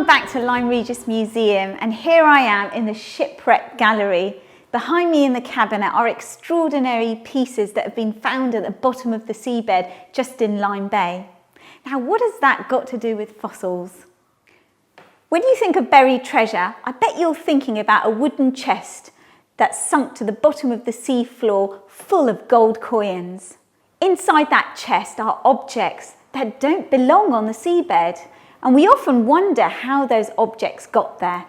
Welcome back to Lyme Regis Museum, and here I am in the Shipwreck Gallery. Behind me in the cabinet are extraordinary pieces that have been found at the bottom of the seabed just in Lyme Bay. Now, what has that got to do with fossils? When you think of buried treasure, I bet you're thinking about a wooden chest that's sunk to the bottom of the sea floor full of gold coins. Inside that chest are objects that don't belong on the seabed, and we often wonder how those objects got there.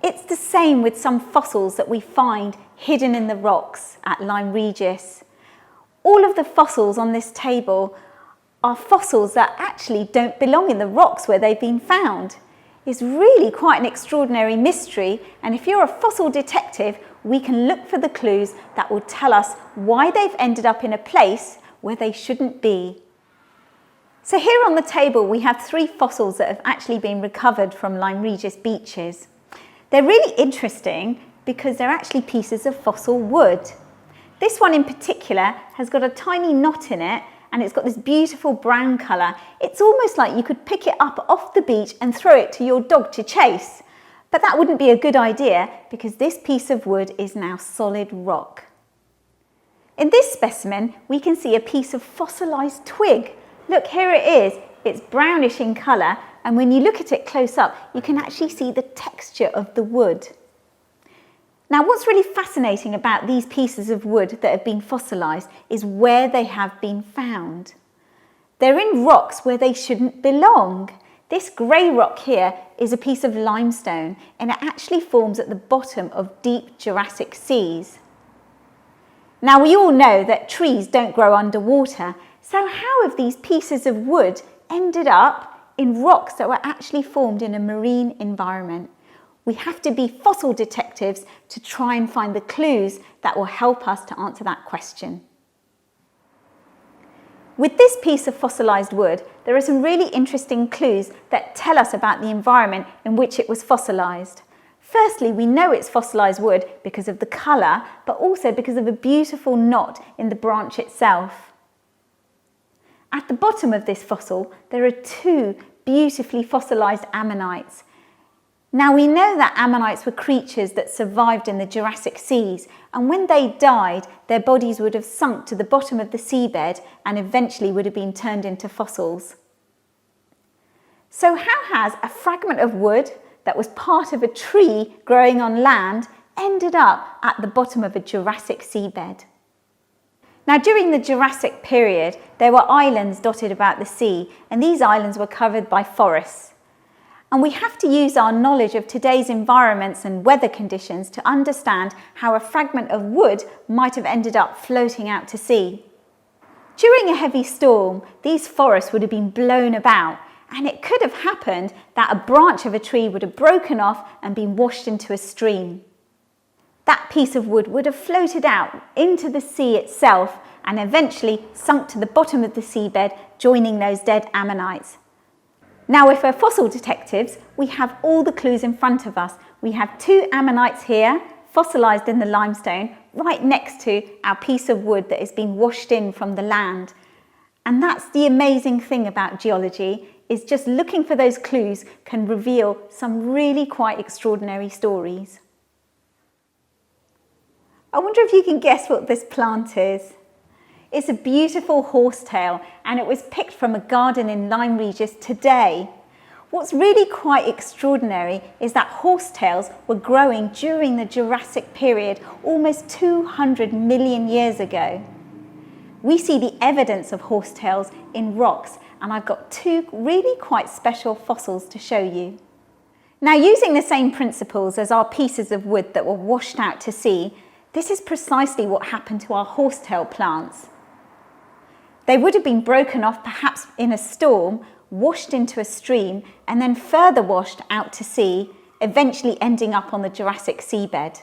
It's the same with some fossils that we find hidden in the rocks at Lyme Regis. All of the fossils on this table are fossils that actually don't belong in the rocks where they've been found. It's really quite an extraordinary mystery, and if you're a fossil detective, we can look for the clues that will tell us why they've ended up in a place where they shouldn't be. So here on the table we have 3 fossils that have actually been recovered from Lyme Regis beaches. They're really interesting because they're actually pieces of fossil wood. This one in particular has got a tiny knot in it, and it's got this beautiful brown colour. It's almost like you could pick it up off the beach and throw it to your dog to chase. But that wouldn't be a good idea because this piece of wood is now solid rock. In this specimen, we can see a piece of fossilized twig. Look, here it is. It's brownish in colour, and when you look at it close up, you can actually see the texture of the wood. Now, what's really fascinating about these pieces of wood that have been fossilised is where they have been found. They're in rocks where they shouldn't belong. This grey rock here is a piece of limestone, and it actually forms at the bottom of deep Jurassic seas. Now, we all know that trees don't grow underwater, so how have these pieces of wood ended up in rocks that were actually formed in a marine environment? We have to be fossil detectives to try and find the clues that will help us to answer that question. With this piece of fossilised wood, there are some really interesting clues that tell us about the environment in which it was fossilised. Firstly, we know it's fossilised wood because of the colour, but also because of a beautiful knot in the branch itself. At the bottom of this fossil, there are 2 beautifully fossilised ammonites. Now, we know that ammonites were creatures that survived in the Jurassic seas, and when they died, their bodies would have sunk to the bottom of the seabed and eventually would have been turned into fossils. So how has a fragment of wood that was part of a tree growing on land ended up at the bottom of a Jurassic seabed? Now, during the Jurassic period, there were islands dotted about the sea, and these islands were covered by forests. And we have to use our knowledge of today's environments and weather conditions to understand how a fragment of wood might have ended up floating out to sea. During a heavy storm, these forests would have been blown about, and it could have happened that a branch of a tree would have broken off and been washed into a stream. That piece of wood would have floated out into the sea itself and eventually sunk to the bottom of the seabed, joining those dead ammonites. Now, if we're fossil detectives, we have all the clues in front of us. We have 2 ammonites here, fossilised in the limestone, right next to our piece of wood that has been washed in from the land. And that's the amazing thing about geology, is just looking for those clues can reveal some really quite extraordinary stories. I wonder if you can guess what this plant is. It's a beautiful horsetail, and it was picked from a garden in Lyme Regis today. What's really quite extraordinary is that horsetails were growing during the Jurassic period almost 200 million years ago. We see the evidence of horsetails in rocks, and I've got 2 really quite special fossils to show you. Now, using the same principles as our pieces of wood that were washed out to sea, this is precisely what happened to our horsetail plants. They would have been broken off perhaps in a storm, washed into a stream, and then further washed out to sea, eventually ending up on the Jurassic seabed.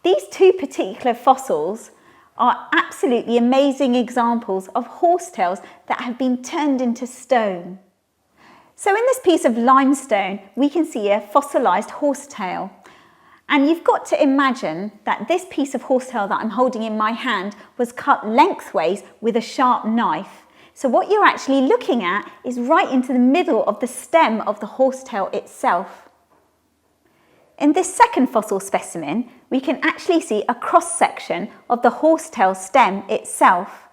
These 2 particular fossils are absolutely amazing examples of horsetails that have been turned into stone. So in this piece of limestone, we can see a fossilised horsetail. And you've got to imagine that this piece of horsetail that I'm holding in my hand was cut lengthways with a sharp knife. So what you're actually looking at is right into the middle of the stem of the horsetail itself. In this second fossil specimen, we can actually see a cross-section of the horsetail stem itself.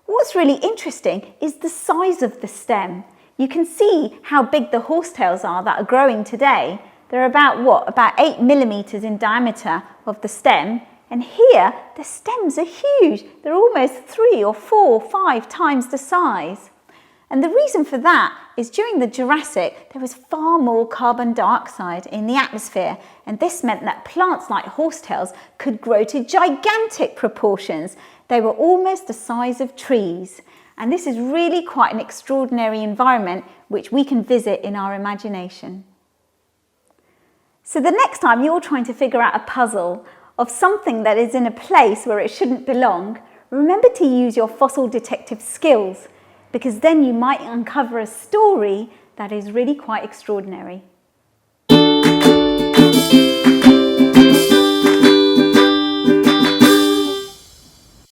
What's really interesting is the size of the stem. You can see how big the horsetails are that are growing today. They're about 8 millimeters in diameter of the stem. And here, the stems are huge. They're almost 3 or 4 or 5 times the size. And the reason for that is during the Jurassic, there was far more carbon dioxide in the atmosphere. And this meant that plants like horsetails could grow to gigantic proportions. They were almost the size of trees. And this is really quite an extraordinary environment which we can visit in our imagination. So the next time you're trying to figure out a puzzle of something that is in a place where it shouldn't belong, remember to use your fossil detective skills, because then you might uncover a story that is really quite extraordinary.